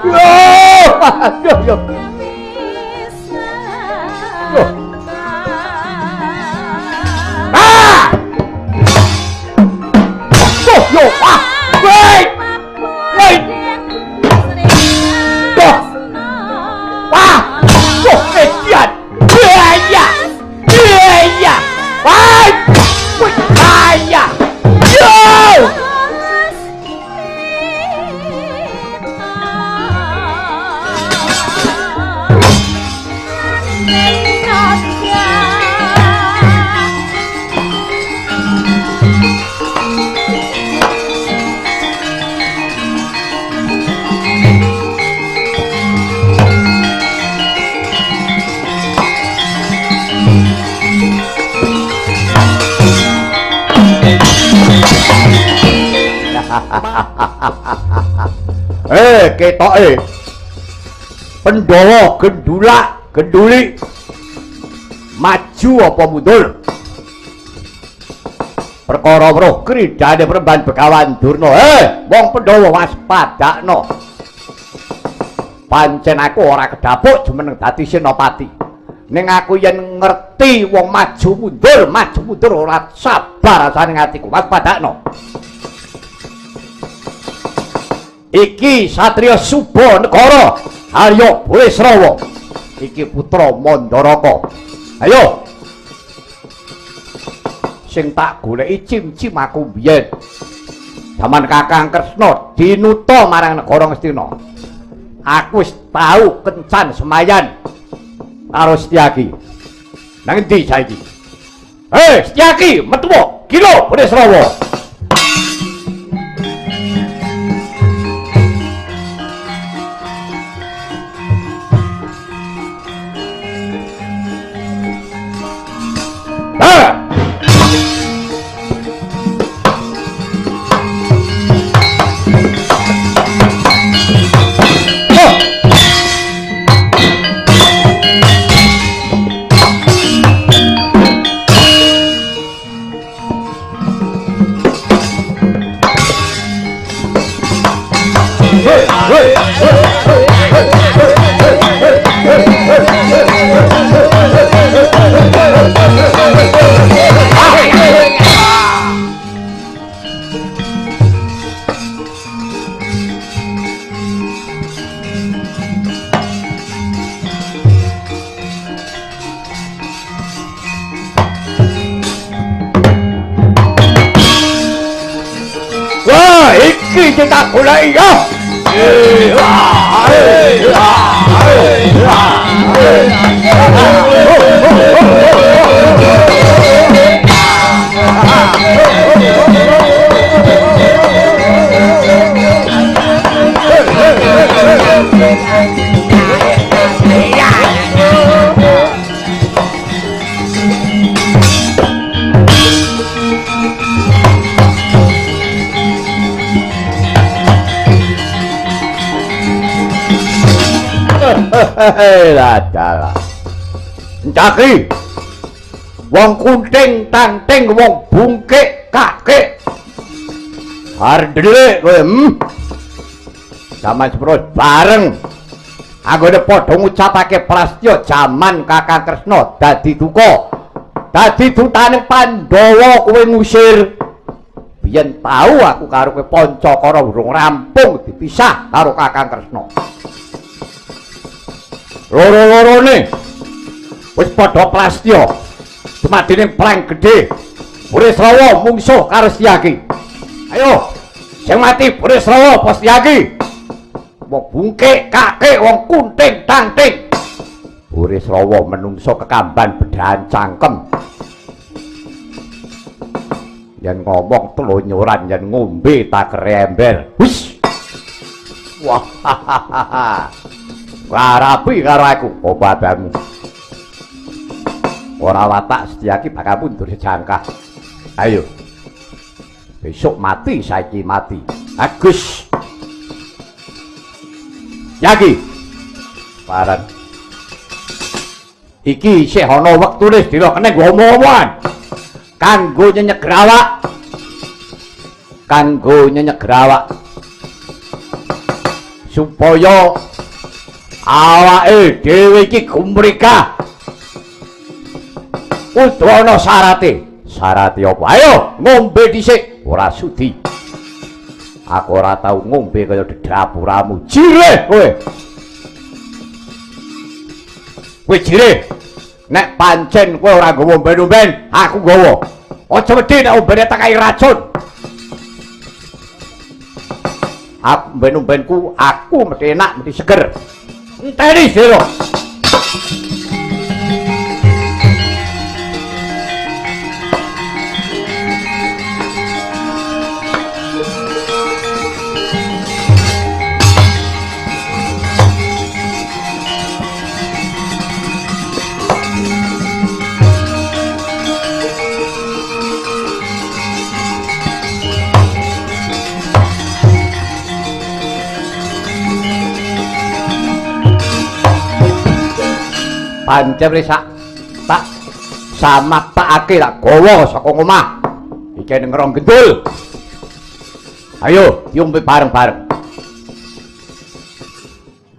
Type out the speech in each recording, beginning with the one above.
Yo. Yo, wait! Kesian! Iya! Wait! Yo! Ketoke Pandhawa genduli maju apa mundur perkara weruh kridane Peremban Begawan Durna. Wong Pandhawa waspadakno, pancen aku ora kedapuk jumeneng dadi senopati, ning aku yen ngerti wong maju mundur ora sabar rasane atiku. Waspadakno, iki Satriya Suba Negara Arya Burisrawa, iki putra Mandaraka. Ayo sing tak goleki cim-cim aku biyen zaman Kakang Kresna dinuta marang negara Ngastina, aku wis tau kencan semayan karo Setyaki. Nang endi saiki? Setyaki metu kilo Burisrawa. Kita mulai ya. Dalah. Encaki. Wong kunting tangting wong bungkik kakek. Ardelik kowe. Zaman sepros bareng. Anggone padha ngucapake prastya jaman Kakang Kresna dadi duka. Dadi dutane Pandhawa kowe ngusir. Biyen tau aku karo kowe Pancakara urung rampung dipisah karo Kakang Kresna. Loro-lorone wis padha prastya dumadine perang gedhe Burisrawa mungsuh karo Setyaki. Ayo sing mati Burisrawa apa Setyaki? Wong bungkik kakek wong kunting tangting. Burisrawa menungso kekamban bedahan cangkem. Yen ngomong telonyoran yen ngombe tak kerember. Wis. Wah. Warapi karo aku obatanmu. Ora watak Setyaki bakal mundur sejangkah. Ayo. Besok mati saiki mati. Agus. Setyaki. Paran. Iki isih ana wektune sedina kene ngomong-ngomongan. Kanggo nyenyeg awak. supaya awake dhewe iki gumrika kudu ana syarate. Syarate apa? Ayo ngombe dhisik. Ora sudi. Aku ora tau ngombe kaya dapuramu. Jireh kowe. Kowe jireh. Nek pancen kowe ora nggawa omben-omben, aku nggawa. Aja wedi nek ombene tekai racun. Aku omben-ombenku aku mesti enak, mesti seger. Enteni sira. Pancen wis tak samakake tak gawa saka omah. Iki ning Rong Gendul. Ayo diombe bareng-bareng.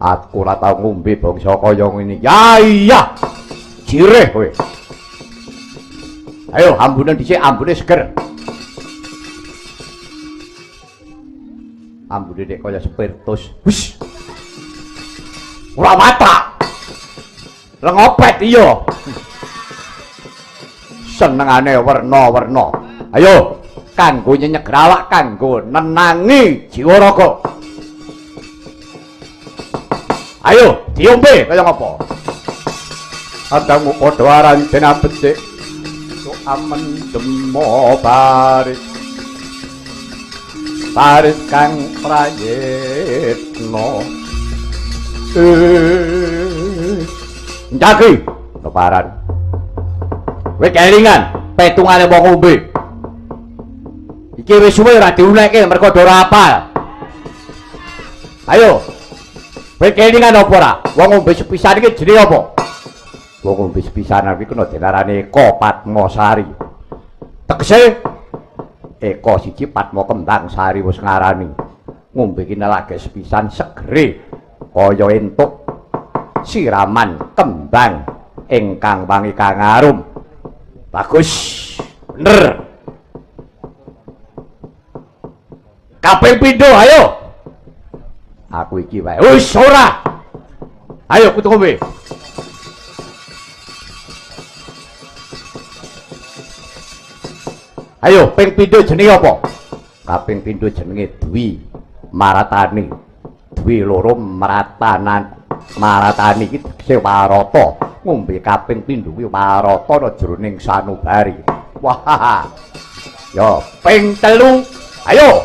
Aku ora tau ngombe bangsa kaya ngene. Ya iya. Jireh kowe. Ayo ambunan dhisik, ambune seger. Ambune nek kaya spiritus. Wis. Ora matak. Lengopet iya. Senengane werna-werna. Ayo kanggo nyenyeger awak, kanggo nenangi jiwa raga. Ayo diombe kaya ngapa? Adangmu padha aran jeneng becik. Sok amen demo baris. Baris kang prayitna. Njagi lebaran. Kowe kelingan petungane wong ngombe. Iki wis suwe ora diunekke mergo ora apal. Ayo. Kowe kelingan apa ora? Wong ngombe sepisan iki jenenge apa? Wong ngombe sepisan iki kena diarani Eko Patmosari. Tegese Eko siji Patmo Kembang Sari wis ngarani. Ngombe iki lagi sepisan segere kaya entuk siraman kembang ingkang wangi kang arum. Bagus, bener. Kaping pindho ayo. Aku iki wae. Wis ora. Ayo kudu ngombe. Ayo ping pindho jenenge apa? Kaping pindho jenenge Dwi Maratani. Dwi loro maratanan. Maratani iki tegese warata. Ngombe kaping pindho kuwi warata ana jroning sanubari. Wah. Yo, ping telu. Ayo.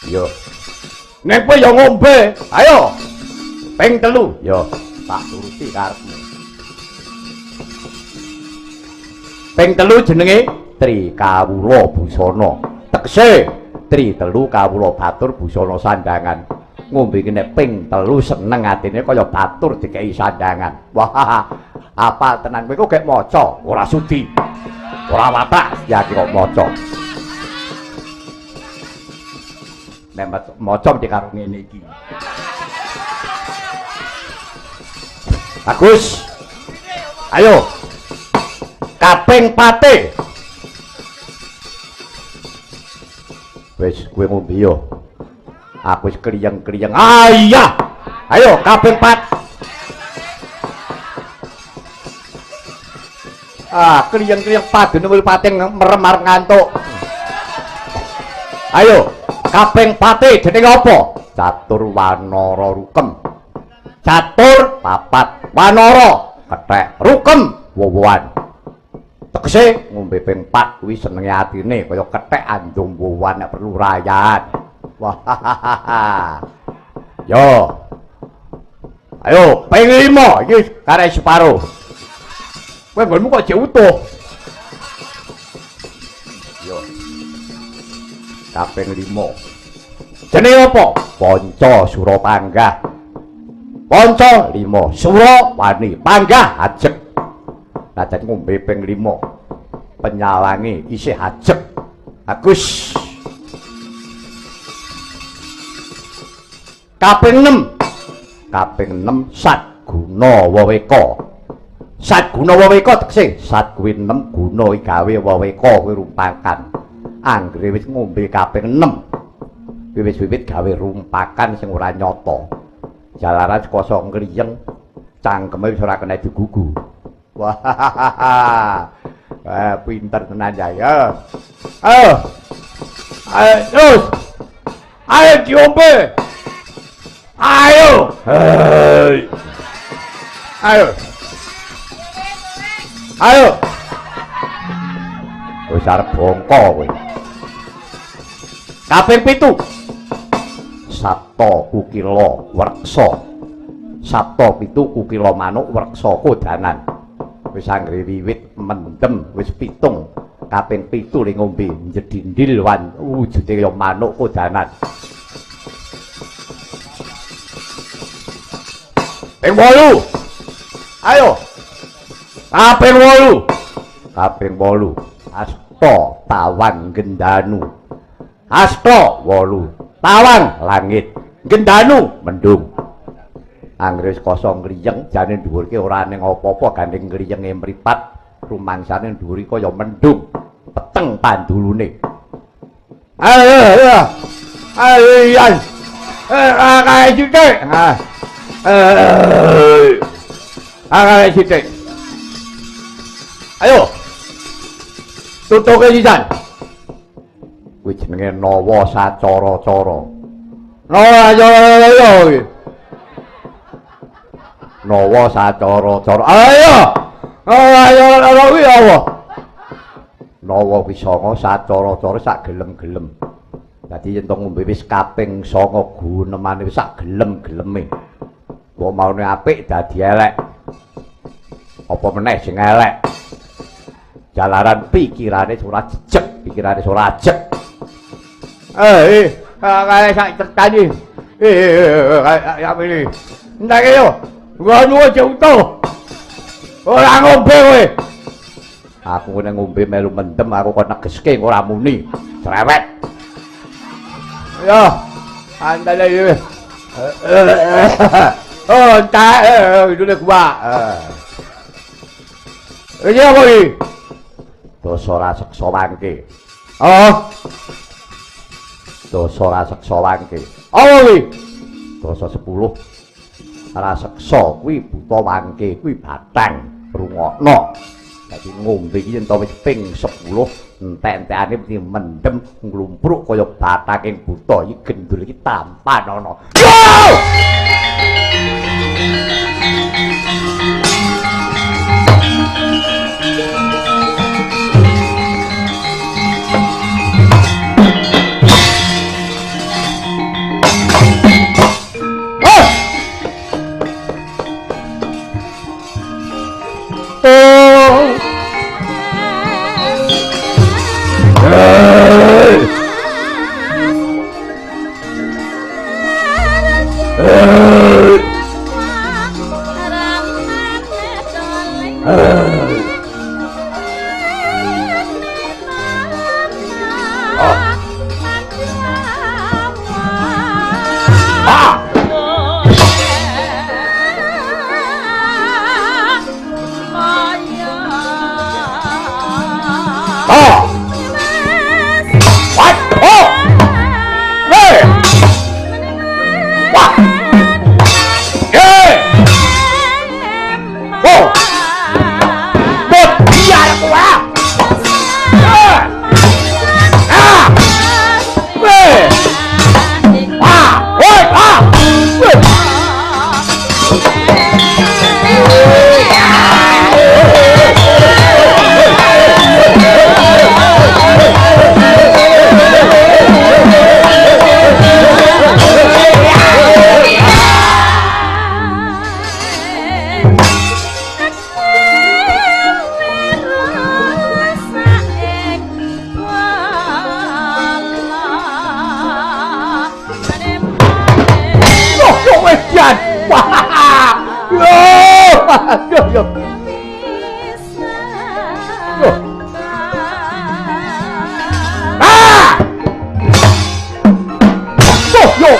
Yo. Nek kowe yo ngombe, ayo. Ping telu. Yo, tak turuti karepmu. Ping telu jenenge Trikawula Busana. Tegese Tri telu kawula batur busana sandangan. Ngombe iki nek ping telu seneng atine kaya batur dikei sandangan. Wah, apa tenan kowe kok gek maca, ora sudi. Ora watak ya kok maca. Nek maca mesti karo ngene iki. Bagus. Ayo. Kaping pate. Wis kowe ngombe yo. Aku wis kliyeng-kliyeng. Iya. Ayo kaping 4. Kliyeng-kliyeng padune wil pating merem arep ngantuk. Ayo, kaping 4 jenenge apa? Catur Wanara Rukem. Catur papat, Wanara kethek, Rukem wowoan. Tegese ngombe ping 4 kuwi senenge atine kaya kethek anjung wowoan nek perlu rayan. Wah. Yo. Ayo, ping 5 iki karek separo. Kowe nggonmu kok jek utuh. Yo. Kaping 5. Jenenge apa? Panca Surapanggah. Panca 5 Sura wani panggah ajeg. Lah dadi ngombe ping 5. Penyawange isih ajeg. Bagus. Kaping 6. Kaping 6 Satguna Weweka. Satguna Weweka tekse sat kuwi 6 guna gawe weweka kuwi rumpakan. Anggere wis ngombe kaping 6. Wiwit-wiwit gawe rumpakan sing ora nyata. Jalaran kosong ngliyeng cangkeme wis ora kena digugu. Wah. Pinter tenan ya. Ayo. Ayo terus. Ayo diombe. Ayo. Ayo. Ayo. Wis arep bongko kowe. Kaping 7. Sabta Kukila Wreksa. Sabta 7 Kukila Manuk Wreksa Kodanan. Wis anggere wiwit mendem wis 7. Kaping 7 ning ngombe jedindil wan wujude kaya manuk kodanan. Ping 8. Ayo. Kaping 8. Kaping 8. Asta Tawang Gendanu. Asta 8. Tawang langit. Gendanu mendung. Anggris kosong ngliyeng jane dhuwur ki ora ning apa-apa gandeng ngliyenge mripat rumangsane dhuwur kaya mendung peteng pandulune. Ayo. Ayo. Kae sithik. Kae sithik. Ayo. Tutuke sisan. Kuwi jenenge nawa sacara-cara. Nawa sacara-cara. Nawa sacara-cara. Ayo. Ayo kuwi apa? Nawa kuwi sanga sacara-cara sak gelem-gelem. Dadi yen to ngombe wis kaping 9 gunemane wis sak gelem-geleme. Kok maune apik dadi elek. Apa meneh sing elek? Jalaran pikirane ora jejeg, pikirane ora ajeg. Kae sak tertani. Ya ini. Ndak yo. Gua nuwun jauto. Ora ngombe kowe. Aku kene ngombe melu mendem aku kok negeske ora muni. Cerewet. Yo. Andale iki. Oh, entar dulu gua. Iki apa iki? Dosa raseksa wangke. Oh. Dosa raseksa wangke. Apa iki? Dosa 10. Raseksa kuwi buta wangke kuwi batang rungokno. Dadi ngombe iki yen to wis ping 10 entek-entekane mesti mendem nglumpruk kaya bathaking buta iki gendul iki tampan ana. Yo,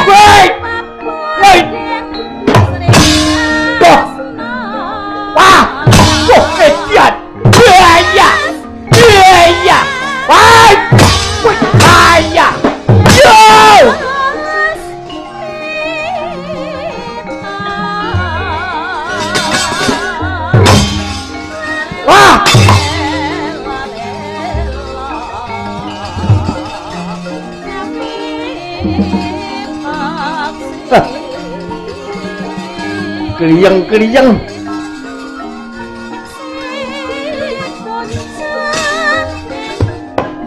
wait! Kliyeng-kliyeng.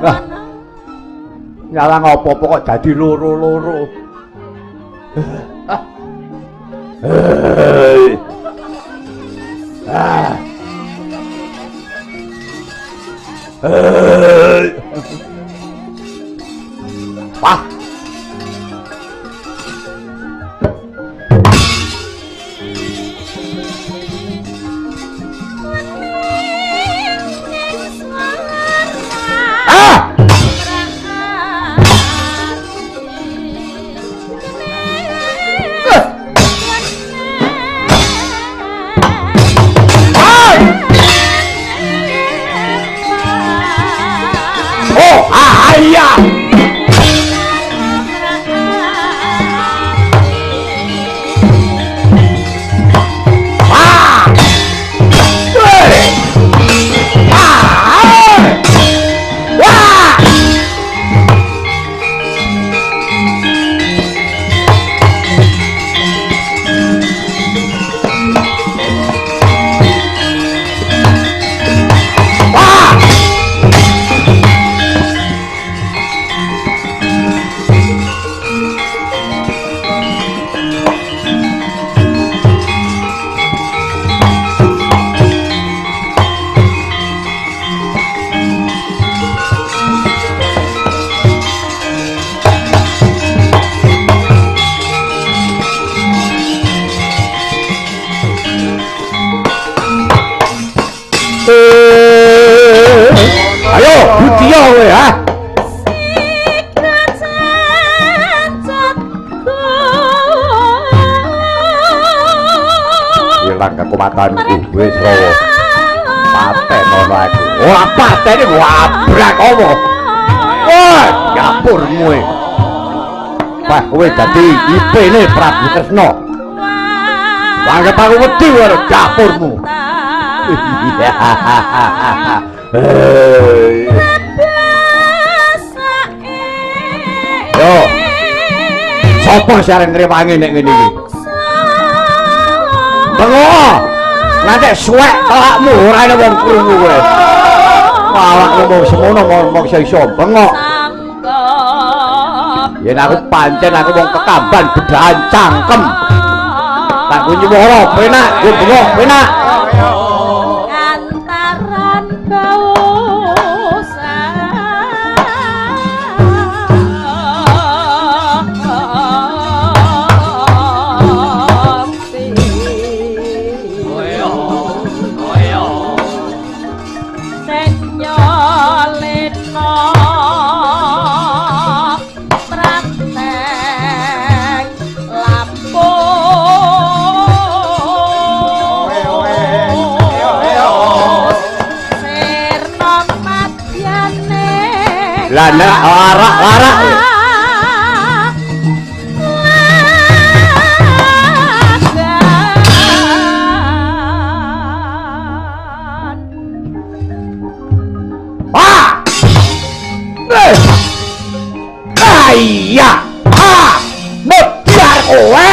Wah. Nyalang apa-apa kok dadi loro-loro. Wah. Ayo, butiya kowe ha. Ilang kekuatanku wis rawa. Paten ono aku. Ora patene wabrak apa. Wah, dapurmu e. Wah, kowe dadi ipene Prabu Kresna. Anggap aku wedi karo dapurmu. Yo, sapa sing arep ngrewangi nek ngene iki? Bengok, nanti suwek telakmu ora ana wong krungu kowe. Awakmu mung semono mung iso bengok. Yen aku pancen aku wong kekamban bedahan cangkem. Tak kunci woro penak, yo bengok penak. Lana larak iya mutiar kowe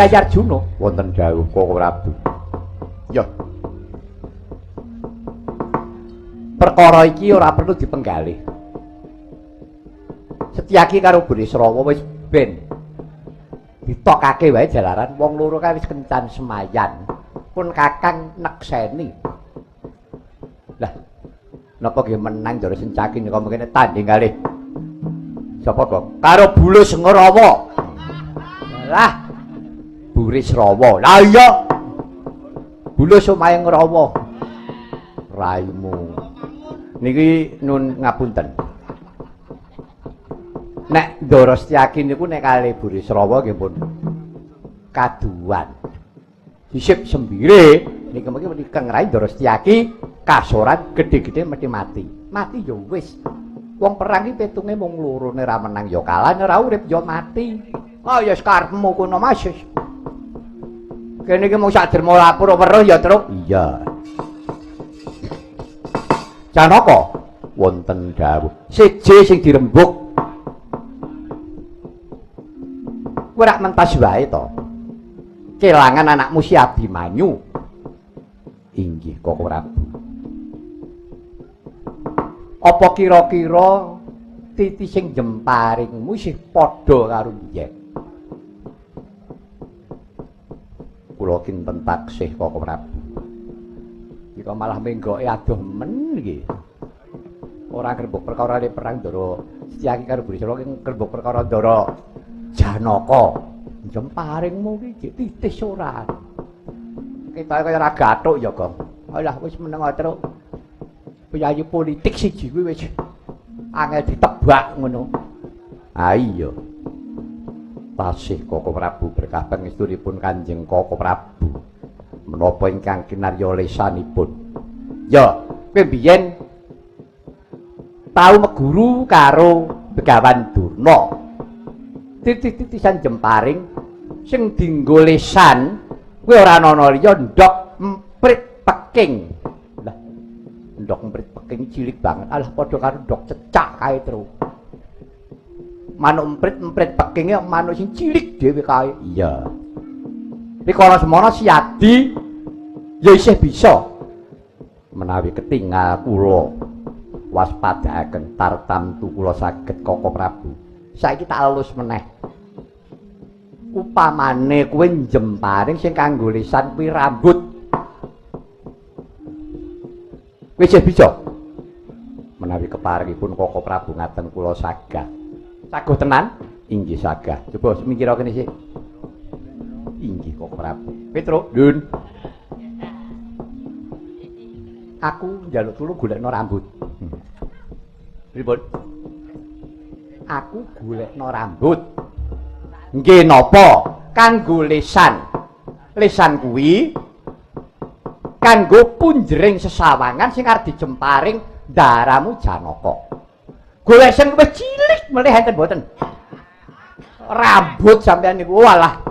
Yayar Juno wonten dawuh Koko Prabu. Ya. Perkara iki ora perlu dipenggalih. Setyaki karo Burisrawa wis ben ditokake wae jalaran wong loro kae wis kencan semayan. Pun Kakang nekseni. Lah, Napa nggih menang Ndara Sencaki nika mengkene tanding kalih. Sapa kok? Karo Bulus Ngerawa. Lah. Buris Rawa. Lah iya. Bulus omahe Ngerawa. Raimu. Niki nun ngapunten. Nek Ndara Setyaki niku nek kalih Buris Rawa nggih pun kaduan. Disip sembire niki mriki Kang Rai Ndara Setyaki kasoran gedhe-gedhe mesti mati. Mati ya wis. Wong perang iki petunge mung loro nek ra menang ya kalah, nek ra urip ya mati. Oh ya karepmu kono Mas. Kene iki mung sak derma lapur weruh ya, Truk. Iya. Janaka wonten dawuh. Siji sing dirembuk. Kowe rak mentas wae to. Kelangan anakmu si Abimanyu. Inggih Koko Prabu. Apa kira-kira titi sing jemparingmu isih padha karo biyen? Kula kinten taksih Koko Prabu. Jika malah menggoke adoh men iki. Ora kerbuk perkara perang Ndara Setyaki karo Burisrawa kerbuk perkara Ndara Janaka. Jemparingmu iki titis ora. Kita kaya ra gathuk ya, Gong. Alah wis meneng Truk. Piyayi politik siji kuwi wis angel ditebak ngono. Ah iya. Tasih Koko Prabu berkah pangestunipun Kanjeng Koko Prabu. Menapa ingkang kinarya lesanipun. Ya, kowe biyen tau meguru karo Begawan Durna. Titis-titisan jemparing sing dienggo lesan kuwi ora ana liya ndok emprit peking. Ndok emprit peking cilik banget. Alah padha karo ndok cecak kae terus. Manuk emprit pekinge manuk sing cilik dhewe kae. Iya. Rikala semana Siadi ya isih bisa menawi ketinggal kula waspadaaken tartamtu kula saged Koko Prabu. Saiki tak alus meneh. Upamane kowe jemparing sing kanggo lisan kuwi rambut. Kowe isih bisa menawi keparingipun Koko Prabu ngaten kula sagah. Saguh tenan? Inggih sagah. Coba mikira kene sik. Inggih Koko Prabu. Petro, Dun. Aku njaluk tulung golekno rambut. Pripun? Aku golekno rambut. Nggih napa? Kanggo lisan. Lisan kuwi kanggo punjering sesawangan sing arep dijemparing daramu Janaka. Golek sing wis cilik melih enten mboten. Rambut sampean niku walah.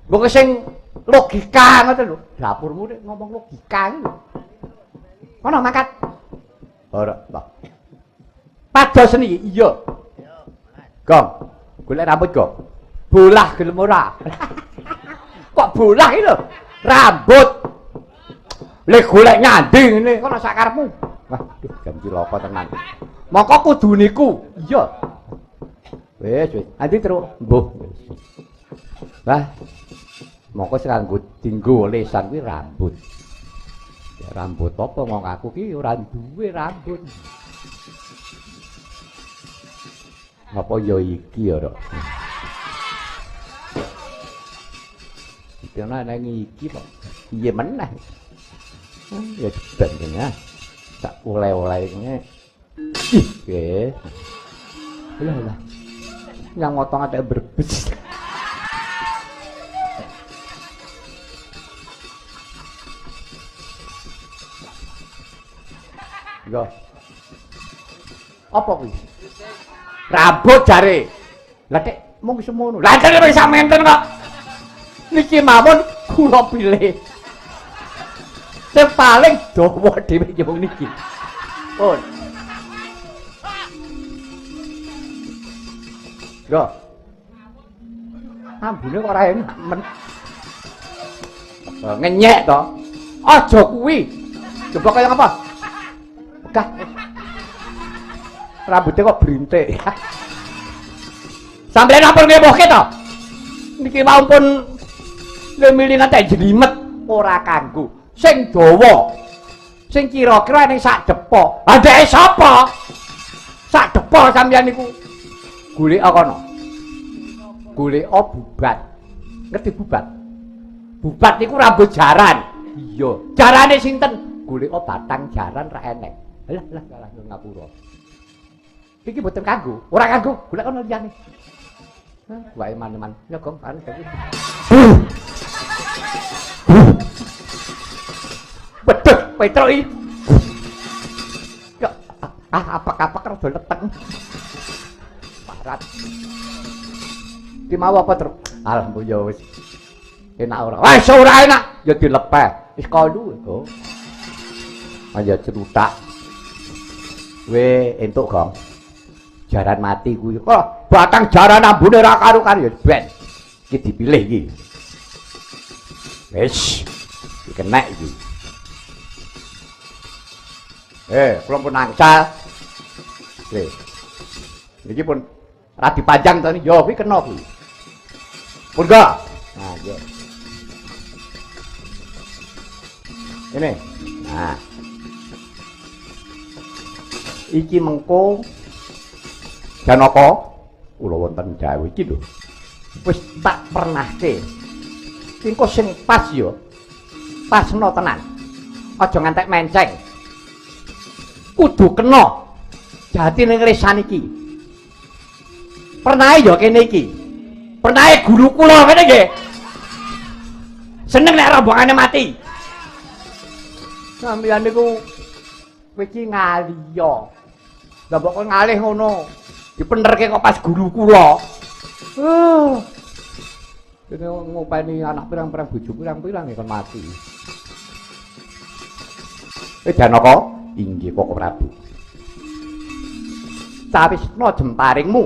Mbok sing logika ngoten lho. Dapurmu nek ngomong logika iki lho. Ono mangkat. Ora, Pak. Pados niki, iya. Gong, golek rambut kok. Bolah gelem ora? Kok bolah iki lho? Rambut. Lek golek nyandi ngene kono sak karepmu. Waduh, ganti loko tenan. Mongko kudu niku. Iya. Wis. Andi terus. Mbuh. Lah. Mongko sing kanggo dienggo lesan kuwi rambut. Ya rambut apa wong aku ki ora duwe rambut. Apa ya iki ya, Rok? Iki ana nang iki kok. Piye meneh? Ya jebane. Tak oleh-oleh ngene. Ih, lah. Yang ngotong ada berbes. Yo. Apa kuwi? Rambut jare. Lah Dik, mung semono. Lah jare wis samenten kok. Niki mawon kula pilih. Sing paling dawa dhewe ya mung niki. Pun. Yo. Ambune kok ora enak men. Ngenyek to. Aja kuwi. Coba kaya apa? Begah. Rambutnya kok berintik. Sampai napa ngebohke to? Niki mau pun lemilingan tak jelimet ora kanggo. Sing dawa. Sing kira-kira ning sak depo. Andeke sapa? Sak depo sampeyan niku. Goleka kono. Goleka bubat. Ngerti bubat? Bubat niku rambut jaran. Iya. Jarane sinten? Goleka batang jaran ra enek. Lah ngapura. Iki mboten kanggo, ora kanggo, golek kono liyane. Hah, wae man-man. Ya Gong, kan iki. Bedeg Petruk iki. Ya, apa-apa rada leteng. Parat. Ki mau apa, Truk? Alhamdulillah ya wis. Enak ora? Wis ora enak, ya dilepeh. Wis kono kok. Aja cerutak. We entuk Gong. Jaran mati kuwi. Kok batang jaran ambune ra karo-karo ya ben. Iki dipilih iki. Wis. Iki kenek iki. Kula pun angsal. Nggih. Niki pun ra dipanjang to niki. Yo kuwi kena kuwi. Pun gak? Nah, nggih. Ini. Nah. Iki mengko Janaka kula wonten dawuh iki lho. Wis tak pernahke. Engko sing pas ya. Pasno tenan. Aja ngantek menceng. Kudu kena jati ning resan iki. Pernah ya kene iki. Pernah guru kula ngene nggih. Seneng nek rombongane mati. Sampeyan niku iki ngaliya. Lah kok ngalih ngono. Dipenerke kok pas guru kula. Dene ngopeni anak pirang-pirang bojo pirang-pirang kon mati. Janaka, inggih Koko Prabu. Cawisna jemparingmu.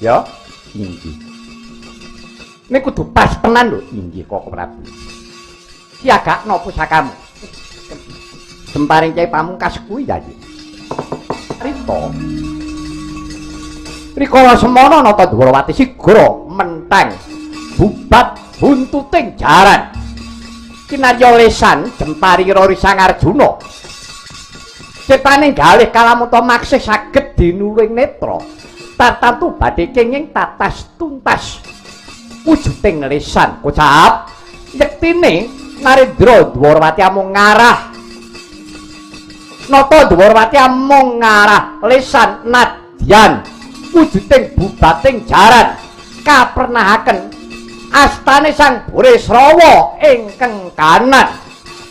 Ya, inggih. Nek kudu pas tenan lho, inggih Koko Prabu. Siagakno pusakamu. Jemparing Kyai Pamungkas kuwi ya. Rito. Rikala semana nata Dwarawati sigra menteng bubat buntuting jaran. Kinarya lesan jempari Rori Sang Arjuna. Cetane galih kalamuta maksih saged dinuluing netra. Tartamtu badhe kenging tatas tuntas. Wujuding lesan kocap yektine Narendra Dwarawati amung ngarah Nata Dwarawati amung ngarah lesan nadyan wujuding bubating jaran kapernahaken astane Sang Burisrawa ingkang kanan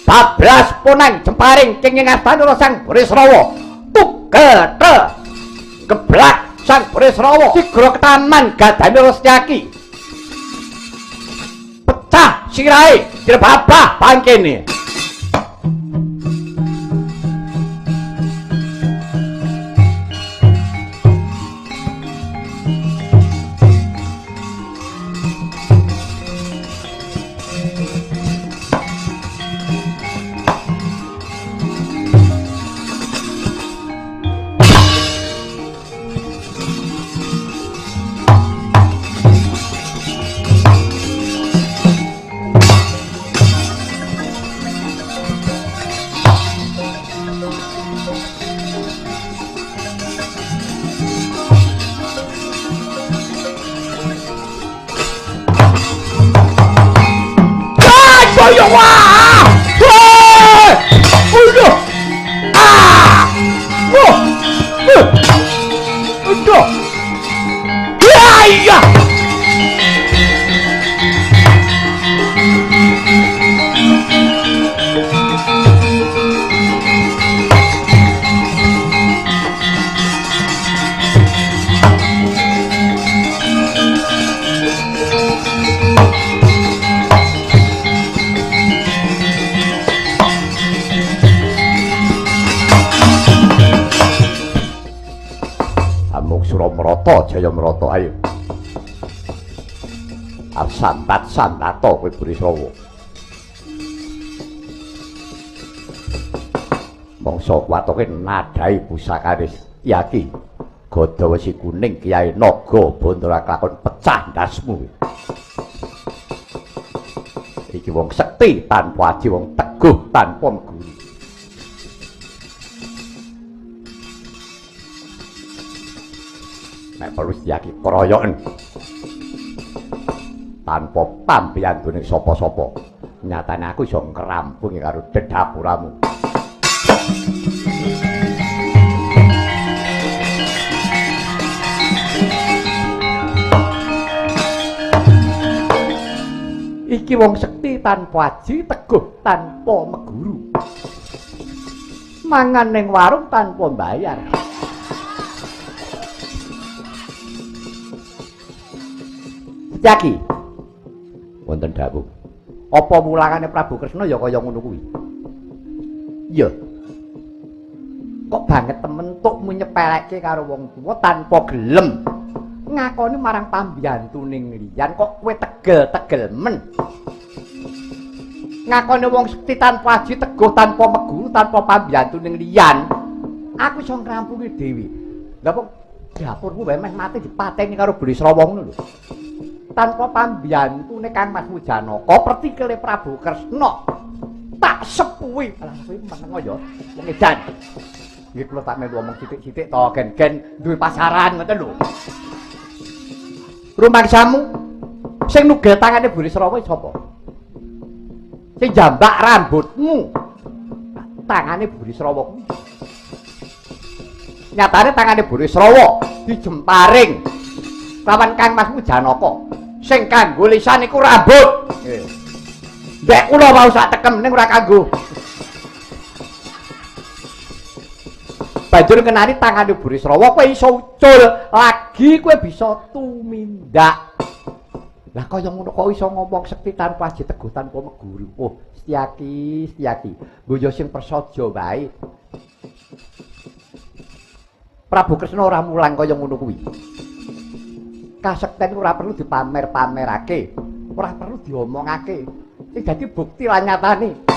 bablas punang jemparing kenging astane Sang Burisrawa tugete geblak Sang Burisrawa sigra ketaman gadane Restyaki pecah sirahe direbabah bangkene. Jayamrata ayo. Sambat sandata kowe Burisrawa. Mangsa watoke nadai pusakane Yaki. Gada Wesi Kuning Kyai Naga Bandara kelakon pecah ndasmu. Iki wong sekti tanpa aji, wong teguh tanpa meguru. Nek perlu Setyaki keroyoken tanpa pambiyantuning sapa-sapa. Nyatane aku iso ngrampungi karo dedapuramu. Iki wong sekti tanpa aji, teguh tanpa meguru. Mangan ning warung tanpa bayar. Setyaki. Wonten dawuh. Apa mulangane Prabu Kresna ya kaya ngono kuwi? Iya. Kok banget temen tukmu nyepelekke karo wong tuwa tanpa gelem ngakoni marang pambiyantuning liyan, kok kowe tegel-tegel men. Ngakoni wong sekti tanpa aji, teguh tanpa meguru, tanpa pambiyantuning liyan. Aku iso ngrampungi dhewe. Lah kok dapurmu wae meh mati dipateni karo Burisrawa ngono lho. Tanpa pambiyantune Kang Mas Mujanaka, pertikele Prabu Kresna tak sepuhi. Alah kowe meneng ya wong edan. Nggih kula tak melu omong sithik-sithik to gen-gen duwe pasaran ngoten lho. Rumangsamu sing nugel tangane Burisrawa sapa? Sing jambak rambutmu tangane Burisrawa kuwi. Nyatane tangane Burisrawa dijemparing lawan Kang Mas Mujanaka. Sing kanggo lisan iku rambut. Nggih. Ndek kula wau sak tekem ning ora kanggo. Banjur kenani tangane Burisrawa kowe iso ucul lagi, kowe bisa tumindak. Lah kaya ngono kok iso ngomong sekti tanpa aji, teguh tanpa meguru. Oh, Setyaki, boyo sing prasaja wae. Prabu Kresna ora mulang kaya ngono kuwi. Kasekten ora perlu dipamer-pamerake, ora perlu diomongake. Sing dadi bukti lan nyatane.